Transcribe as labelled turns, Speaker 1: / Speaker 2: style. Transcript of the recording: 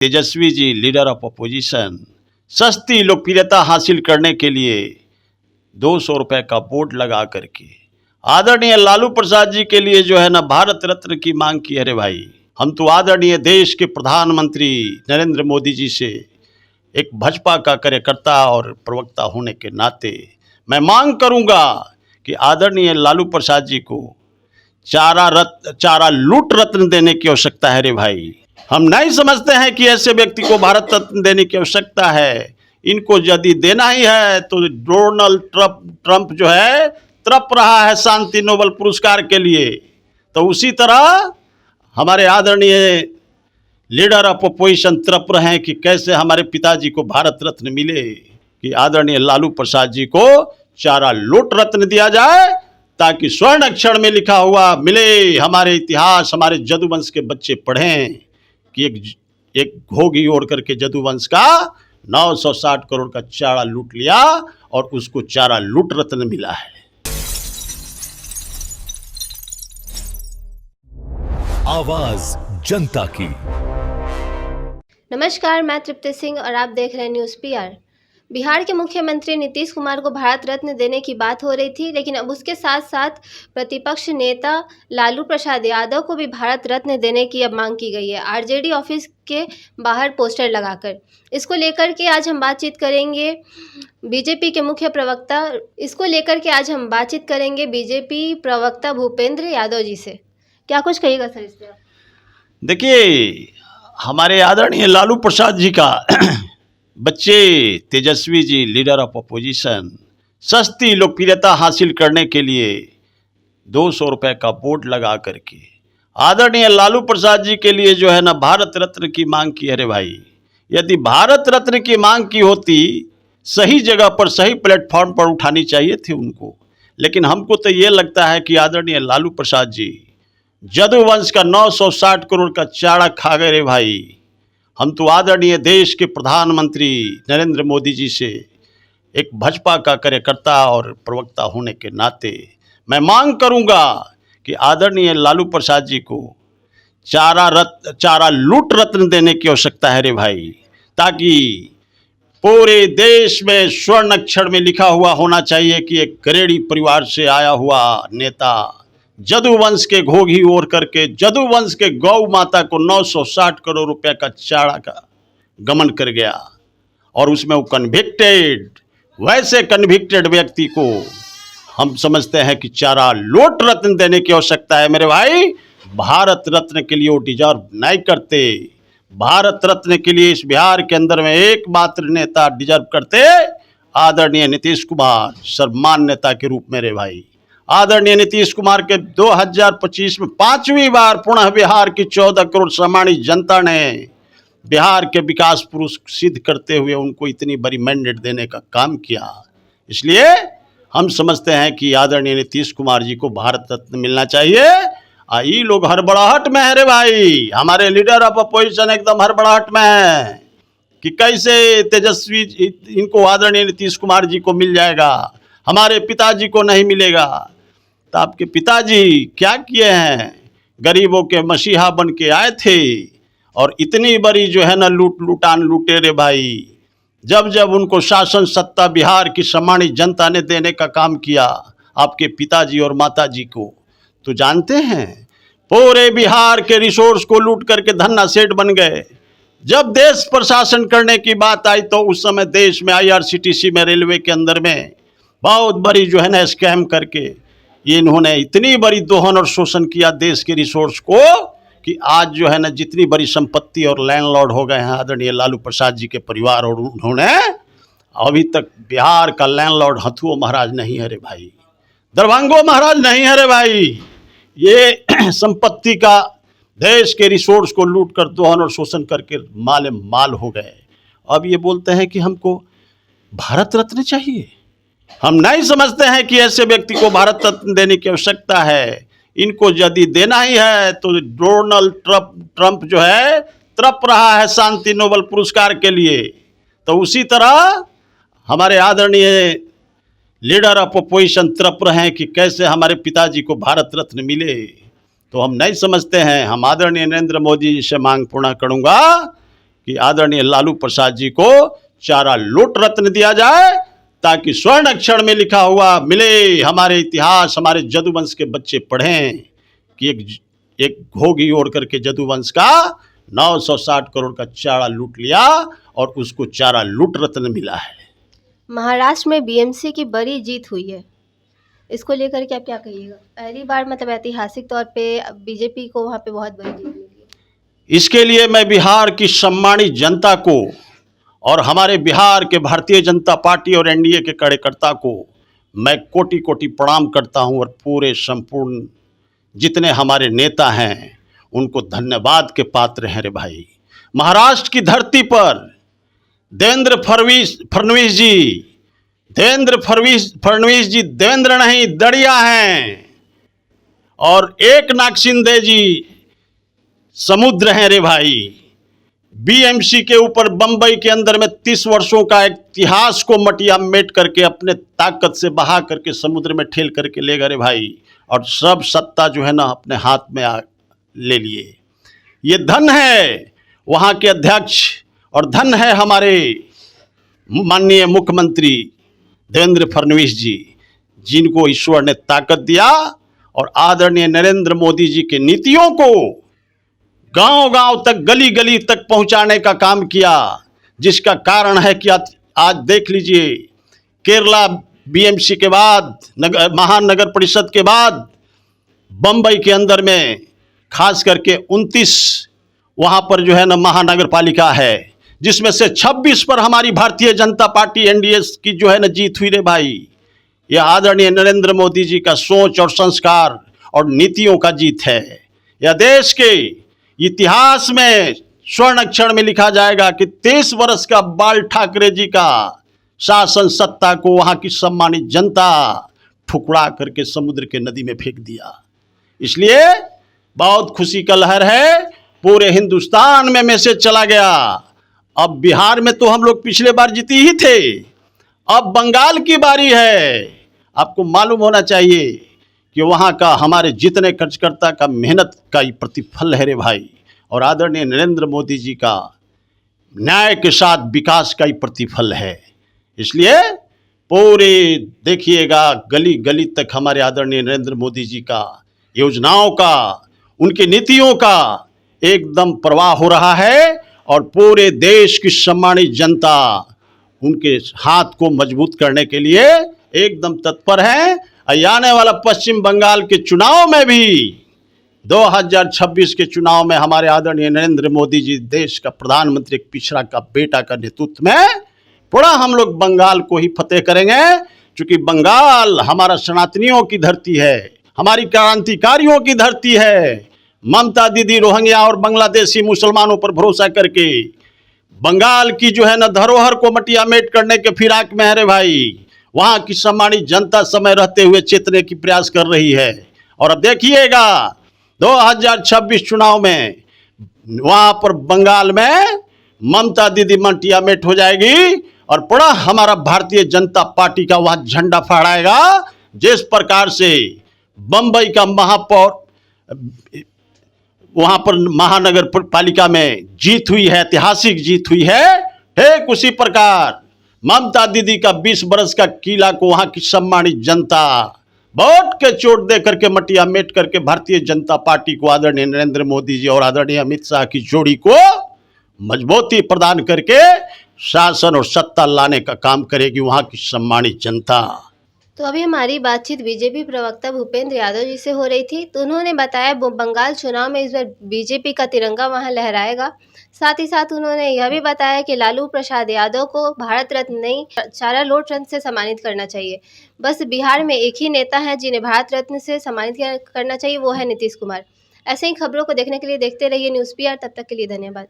Speaker 1: Tejashwi ji leader of opposition सस्ती लोकप्रियता हासिल करने के लिए 200 रुपए का बोर्ड लगा करके आदरणीय लालू प्रसाद जी के लिए जो है ना भारत रत्न की मांग की। अरे भाई, हम तो आदरणीय देश के प्रधानमंत्री नरेंद्र मोदी जी से एक भाजपा का कार्यकर्ता और प्रवक्ता होने के नाते मैं मांग करूंगा कि आदरणीय लालू प्रसाद जी को चारा लूट रत्न देने की आवश्यकता है। रे भाई, हम नहीं समझते हैं कि ऐसे व्यक्ति को भारत रत्न देने की आवश्यकता है। इनको यदि देना ही है तो डोनाल्ड ट्रंप जो है तड़प रहा है शांति नोबेल पुरस्कार के लिए, तो उसी तरह हमारे आदरणीय लीडर ऑफ अपोजिशन तड़प रहे हैं कि कैसे हमारे पिताजी को भारत रत्न मिले, कि आदरणीय लालू प्रसाद जी को चारा लूट रत्न दिया जाए ताकि स्वर्ण अक्षर में लिखा हुआ मिले। हमारे इतिहास, हमारे जदुवंश के बच्चे पढ़ें कि एक घोगी ओढ़ करके जदुवंश का 960 करोड़ का चारा लूट लिया और उसको चारा लूट रत्न मिला है।
Speaker 2: आवाज जनता की।
Speaker 3: नमस्कार, मैं तृप्ति सिंह और आप देख रहे हैं न्यूज़ पीआर। बिहार के मुख्यमंत्री नीतीश कुमार को भारत रत्न देने की बात हो रही थी, लेकिन अब उसके साथ साथ प्रतिपक्ष नेता लालू प्रसाद यादव को भी भारत रत्न देने की अब मांग की गई है, आरजेडी ऑफिस के बाहर पोस्टर लगाकर। इसको लेकर के आज हम बातचीत करेंगे बीजेपी के मुख्य प्रवक्ता बीजेपी प्रवक्ता भूपेंद्र यादव जी से। क्या कुछ कहिएगा सर इस पर?
Speaker 1: देखिए, हमारे आदरणीय लालू प्रसाद जी का बच्चे तेजस्वी जी लीडर ऑफ अपोजिशन सस्ती लोकप्रियता हासिल करने के लिए 200 रुपए का बोर्ड लगा करके आदरणीय लालू प्रसाद जी के लिए जो है ना भारत रत्न की मांग की। अरे भाई, यदि भारत रत्न की मांग की होती, सही जगह पर सही प्लेटफॉर्म पर उठानी चाहिए थी उनको। लेकिन हमको तो ये लगता है कि आदरणीय लालू प्रसाद जी जदुवंश का 960 करोड़ का चारा खा गए। रे भाई, हम तो आदरणीय देश के प्रधानमंत्री नरेंद्र मोदी जी से एक भाजपा का कार्यकर्ता और प्रवक्ता होने के नाते मैं मांग करूंगा कि आदरणीय लालू प्रसाद जी को चारा लूट रत्न देने की आवश्यकता है। रे भाई, ताकि पूरे देश में स्वर्ण अक्षर में लिखा हुआ होना चाहिए कि एक गरेड़ी परिवार से आया हुआ नेता जदुवंश के घोगी ओढ़ करके जदुवंश के गौ माता को 960 करोड़ रुपए का चारा का गमन कर गया, और उसमें वो वैसे कन्विक्टेड व्यक्ति को हम समझते हैं कि चारा लूट रत्न देने की आवश्यकता है। मेरे भाई, भारत रत्न के लिए वो डिजर्व नहीं करते। भारत रत्न के लिए इस बिहार के अंदर में एकमात्र नेता डिजर्व करते आदरणीय नीतीश कुमार, सर्वमान्य नेता के रूप में। रे भाई, आदरणीय नीतीश कुमार के 2025 में 5वीं बार पुनः बिहार की 14 करोड़ सम्मानित जनता ने बिहार के विकास पुरुष सिद्ध करते हुए उनको इतनी बड़ी मैंडेट देने का काम किया। इसलिए हम समझते हैं कि आदरणीय नीतीश कुमार जी को भारत रत्न मिलना चाहिए। ये लोग हड़बड़ाहट में है। रे भाई, हमारे लीडर ऑफ अपोजिशन एकदम हड़बड़ाहट में है कि कैसे तेजस्वी इनको आदरणीय नीतीश कुमार जी को मिल जाएगा, हमारे पिताजी को नहीं मिलेगा। तो आपके पिताजी क्या किए हैं? गरीबों के मसीहा बन के आए थे और इतनी बड़ी जो है ना लूटान लूटे। रे भाई, जब जब उनको शासन सत्ता बिहार की सम्मानित जनता ने देने का काम किया आपके पिताजी और माताजी को, तो जानते हैं पूरे बिहार के रिसोर्स को लूट करके धन्ना सेठ बन गए। जब देश प्रशासन करने की बात आई तो उस समय देश में IRCTC में, रेलवे के अंदर में बहुत बड़ी जो है ना स्कैम करके इन्होंने इतनी बड़ी दोहन और शोषण किया देश के रिसोर्स को कि आज जो है ना जितनी बड़ी संपत्ति और लैंडलॉर्ड हो गए हैं आदरणीय लालू प्रसाद जी के परिवार, और उन्होंने अभी तक बिहार का लैंडलॉर्ड हथुओ महाराज नहीं है। रे भाई, दरभंगो महाराज नहीं है। रे भाई, ये संपत्ति का देश के रिसोर्स को लूट कर दोहन और शोषण करके माले माल हो गए। अब ये बोलते हैं कि हमको भारत रत्न चाहिए। हम नहीं समझते हैं कि ऐसे व्यक्ति को भारत रत्न देने की आवश्यकता है। इनको यदि देना ही है तो डोनाल्ड ट्रंप जो है तड़प रहा है शांति नोबेल पुरस्कार के लिए, तो उसी तरह हमारे आदरणीय लीडर ऑफ अपोजिशन तड़प रहे हैं कि कैसे हमारे पिताजी को भारत रत्न मिले। तो हम नहीं समझते हैं। हम आदरणीय नरेंद्र मोदी जी से मांग पूर्ण करूंगा कि आदरणीय लालू प्रसाद जी को चारा लूट रत्न दिया जाए, ताकि स्वर्ण अक्षर में लिखा हुआ मिले, हमारे इतिहास, हमारे जदुवंश के बच्चे पढ़ें कि एक घोगी ओढ़ करके जदुवंश का 960 करोड़ का चारा लूट लिया और उसको चारा लूट रत्न मिला है।
Speaker 3: महाराष्ट्र में बीएमसी की बड़ी जीत हुई है, इसको लेकर के आप क्या कहिएगा? पहली बार मतलब ऐतिहासिक तौर पे बीजेपी को वहाँ पे बहुत बड़ी जीत मिली।
Speaker 1: इसके लिए मैं बिहार की सम्मानित जनता को और हमारे बिहार के भारतीय जनता पार्टी और एनडीए के कार्यकर्ता को मैं कोटि कोटि प्रणाम करता हूं, और पूरे संपूर्ण जितने हमारे नेता हैं उनको धन्यवाद के पात्र हैं रे भाई। महाराष्ट्र की धरती पर देवेंद्र फडणवीस जी देवेंद्र नहीं दड़िया हैं, और एकनाथ शिंदे जी समुद्र हैं रे भाई। बीएमसी के ऊपर बंबई के अंदर में 30 वर्षों का इतिहास को मटिया मेट करके अपने ताकत से बहा करके समुद्र में ठेल करके ले गए भाई, और सब सत्ता जो है ना अपने हाथ में ले लिए। ये धन है वहाँ के अध्यक्ष और धन है हमारे माननीय मुख्यमंत्री देवेंद्र फडणवीस जी, जिनको ईश्वर ने ताकत दिया और आदरणीय नरेंद्र मोदी जी के नीतियों को गांव गांव तक, गली गली तक पहुंचाने का काम किया, जिसका कारण है कि आज देख लीजिए, केरला बीएमसी के बाद, महानगर परिषद के बाद बंबई के अंदर में खास करके 29 वहाँ पर जो है ना महानगर पालिका है, जिसमें से 26 पर हमारी भारतीय जनता पार्टी एनडीए की जो है ना जीत हुई रे भाई। यह आदरणीय नरेंद्र मोदी जी का सोच और संस्कार और नीतियों का जीत है। यह देश के इतिहास में स्वर्ण अक्षर में लिखा जाएगा कि 23 वर्ष का बाल ठाकरे जी का शासन सत्ता को वहाँ की सम्मानित जनता ठुकरा करके समुद्र के नदी में फेंक दिया। इसलिए बहुत खुशी का लहर है, पूरे हिंदुस्तान में मैसेज चला गया। अब बिहार में तो हम लोग पिछले बार जीती ही थे, अब बंगाल की बारी है। आपको मालूम होना चाहिए कि वहाँ का हमारे जितने कार्यकर्ता का मेहनत का ही प्रतिफल है रे भाई, और आदरणीय नरेंद्र मोदी जी का न्याय के साथ विकास का ही प्रतिफल है। इसलिए पूरे देखिएगा गली गली तक हमारे आदरणीय नरेंद्र मोदी जी का योजनाओं का, उनकी नीतियों का एकदम प्रवाह हो रहा है, और पूरे देश की सम्मानित जनता उनके हाथ को मजबूत करने के लिए एकदम तत्पर है। आने वाला पश्चिम बंगाल के चुनाव में भी 2026 के चुनाव में हमारे आदरणीय नरेंद्र मोदी जी, देश का प्रधानमंत्री, एक पिछड़ा का बेटा का नेतृत्व में पूरा हम लोग बंगाल को ही फतेह करेंगे, क्योंकि बंगाल हमारा सनातनियों की धरती है, हमारी क्रांतिकारियों की धरती है। ममता दीदी रोहिंग्या और बांग्लादेशी मुसलमानों पर भरोसा करके बंगाल की जो है ना धरोहर को मटिया मेट करने के फिराक में है रे भाई। वहाँ की सम्मानित जनता समय रहते हुए चेतने की प्रयास कर रही है, और अब देखिएगा 2026 चुनाव में वहाँ पर बंगाल में ममता दीदी मटिया मेट हो जाएगी, और पूरा हमारा भारतीय जनता पार्टी का वहाँ झंडा फहराएगा। जिस प्रकार से बंबई का महापौर वहाँ पर महानगर पालिका में जीत हुई है, ऐतिहासिक जीत हुई है, ठीक उसी प्रकार ममता दीदी का 20 बरस का किला को वहाँ की सम्मानित जनता वोट के चोट दे करके मटिया मेट करके भारतीय जनता पार्टी को, आदरणीय नरेंद्र मोदी जी और आदरणीय अमित शाह की जोड़ी को मजबूती प्रदान करके शासन और सत्ता लाने का काम करेगी वहाँ की सम्मानित जनता।
Speaker 3: तो अभी हमारी बातचीत बीजेपी प्रवक्ता भूपेंद्र यादव जी से हो रही थी, तो उन्होंने बताया बंगाल चुनाव में इस बार बीजेपी का तिरंगा वहां लहराएगा। साथ ही साथ उन्होंने यह भी बताया कि लालू प्रसाद यादव को भारत रत्न नहीं, चारा लूट रत्न से सम्मानित करना चाहिए। बस बिहार में एक ही नेता है जिन्हें भारत रत्न से सम्मानित करना चाहिए, वो है नीतीश कुमार। ऐसे ही खबरों को देखने के लिए देखते रहिए न्यूज़ PR। तब तक के लिए धन्यवाद।